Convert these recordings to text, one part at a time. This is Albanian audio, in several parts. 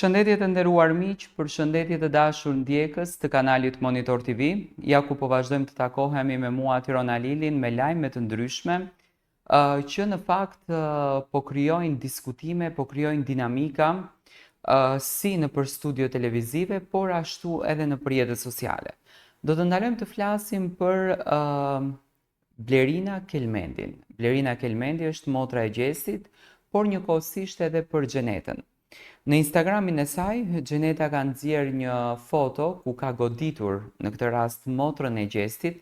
Përshëndetje të nderuar miq, përshëndetje të dashur ndjekës të kanalit Monitor TV. Ja ku po vazhdojmë të takohemi me mua Tirona Lilin me lajme të ndryshme, që në fakt po krijojnë diskutime, po krijojnë dinamika si në për studio televizive, por ashtu edhe në për rrjetet sociale. Do të ndalojmë të flasim për Blerina Kelmendin. Blerina Kelmendi është motra e Gjestit, por njëkohësisht edhe për Xhenetën. Në Instagramin e saj, Xheneta ka nxjerrë një foto ku ka goditur në këtë rast motrën e Gjestit,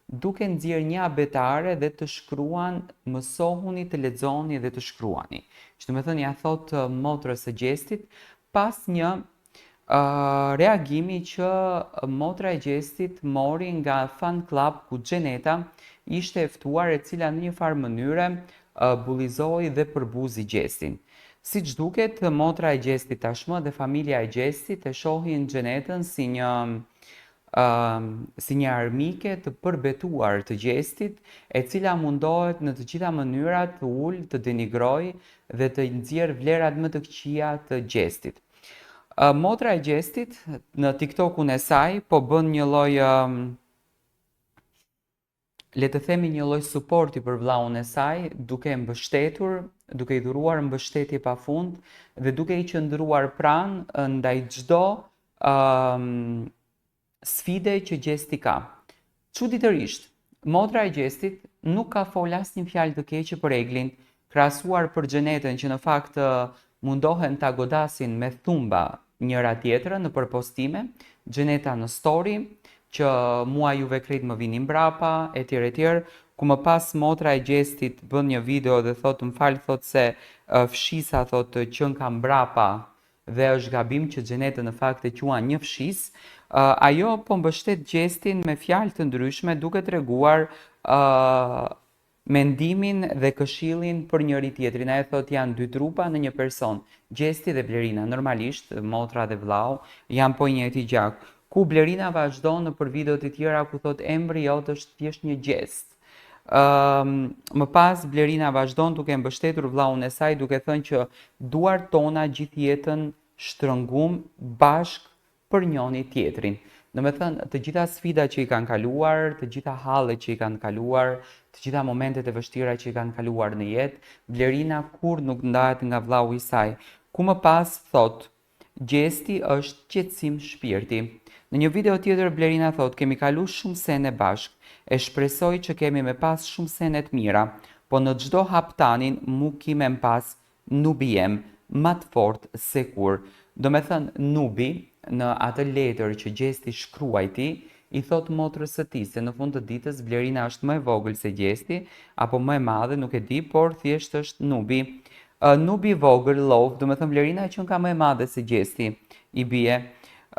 duke nxjerrë një abetare dhe të shkruan mësohuni të lexoni dhe të shkruani. Që do të thënë ja thot motrës së Gjestit pas një reagimi që motra e Gjestit mori nga fan club ku Xheneta ishte e ftuar, e cila në një farë mënyre bullizoi dhe përbuzi Gjestin. Siç duket, motra e Gjestit tashmë dhe familja e Gjestit e shohin Xhenetën si një armike të përbetuar të Gjestit, e cila mundohet në të gjitha mënyrat të ulë, të denigrojë dhe të nxjerrë vlerat më të këqija të Gjestit. Motra e Gjestit në TikTokun e saj po bën një lloj le të themi një lloj suporti për vllaun e saj, duke e mbështetur, duke i dhuruar mbështetje pafund dhe duke i qëndruar pranë ndaj çdo sfide që Gjesti ka. Çuditërisht, motra e Gjestit nuk ka fol asnjë fjalë të keqe për Eglin, krahasuar për Xhenetën që në fakt mundohen ta godasin me thumba njëra tjetrën në përpostime, Xheneta në story, që mua juve krejt më vini mbrapa, etj, ku më pas motra e Gjestit bën një video dhe thot më fal, thot se fshisa thot qën ka mbrapa dhe është gabim që Xheneta në fakt e quan një fshis. Ajo po mbështet Gjestin me fjalë të ndryshme, duke treguar mendimin dhe këshillin për njëri tjetrin. Ajo thot janë dy trupa në një person, Gjesti dhe Blerina. Normalisht motra dhe vllau janë po njëjti gjak. Ku Blerina vazhdon në për video të tjera ku thot emri jot është thjesht një gjest. Më pas Blerina vazhdon duke mbështetur vllaun e saj, duke thënë që duart tona gjithë jetën shtrëngum bashk për njëri tjetrin. Domethënë të gjitha sfidat që i kanë kaluar, të gjitha hallet që i kanë kaluar, të gjitha momentet e vështira që i kanë kaluar në jetë, Blerina kur nuk ndahet nga vllau i saj. Ku më pas thot Gjesti është qetësim shpirti. Në një video tjetër Blerina thot kemi kalu shumë sene bashk, e shpresoj që kemi me pas shumë sene të mira, po në çdo haptanin mu kime më pas nubi jem, ma të fort se kur. Do me thënë nubi në atë letër që Gjesti shkruaj ti, i thot motrës së tij se në fund të ditës Blerina është më e vogël se Gjesti, apo më e madhe, nuk e di, por thjesht është nubi. Nubi vogël, love, do me thënë Blerina që ka më e madhe se Gjesti, i bie.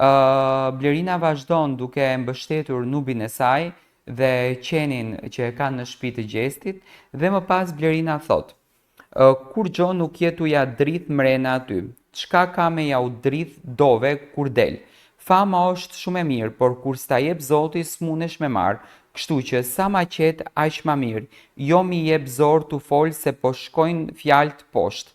Blerina vazhdon duke mbështetur nubin e saj dhe qenin që e kanë në shtëpi të Gjestit dhe më pas Blerina thot kur gjo nuk jetu ja drith mrena aty, çka ka me ja u drith dove kur del. Fama është shumë e mirë, por kur s'ta jep Zoti s'munesh me marr, kështu që sa ma qet aq ma mirë, jo mi jep zor t'u fol se po shkojnë fjalët poshtë.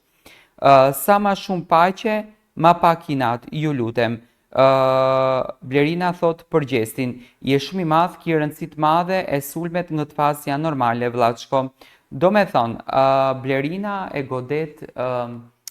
Sa ma shumë paqe, ma pak inat, ju lutem. Blerina thot për Gjestin, je shumë i madh, ki rëndësi të madhe, e sulmet në të fazë janë normale, vllaçko. Do me thonë, Blerina e godet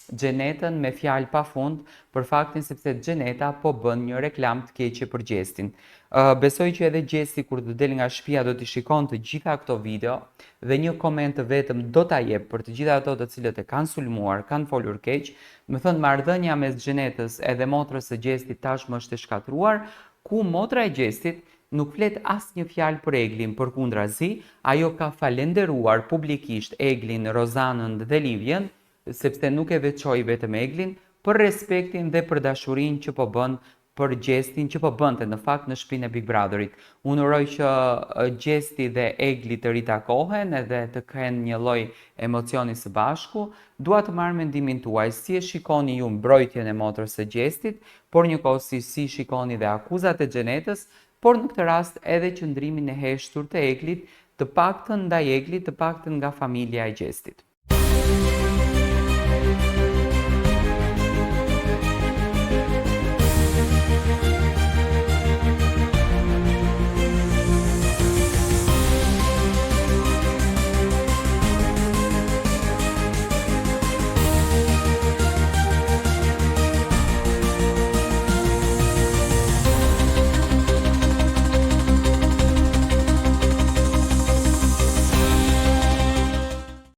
Xhenetën me fjalë pafund për faktin sepse Xheneta po bën një reklam të keqe për Gjestin. Besoj që edhe Gjesti kur të del nga shtëpia do t'i shikon të gjitha këto video dhe një koment vetëm do ta jep për të gjitha ato të cilët e kanë sulmuar, kanë folur keq. Më thënë marrëdhënia mes Xhenetës edhe motrës së Gjestit tashmë është e shkatruar, ku motra e Gjestit nuk flet asnjë fjalë për Eglin, përkundrazi, ajo ka falenderuar publikisht Eglin, Rozanën dhe Livjen, sepse nuk e veçoi vetëm Eglin, për respektin dhe për dashurinë që po bën për Gjestin, që po bënte në fakt në shtëpinë e Big Brotherit. Unë uroj që Gjesti dhe Egli të ritakohen edhe të kenë një lloj emocioni së bashku. Dua të marr mendimin tuaj, si e shikoni ju mbrojtjen e motrës së Gjestit, por njëkohësisht si shikoni dhe akuzat e Xhenetës, por në këtë rast edhe qëndrimin e heshtur të Eglit, të paktën ndaj Eglit, të paktën nga familja e Gjestit.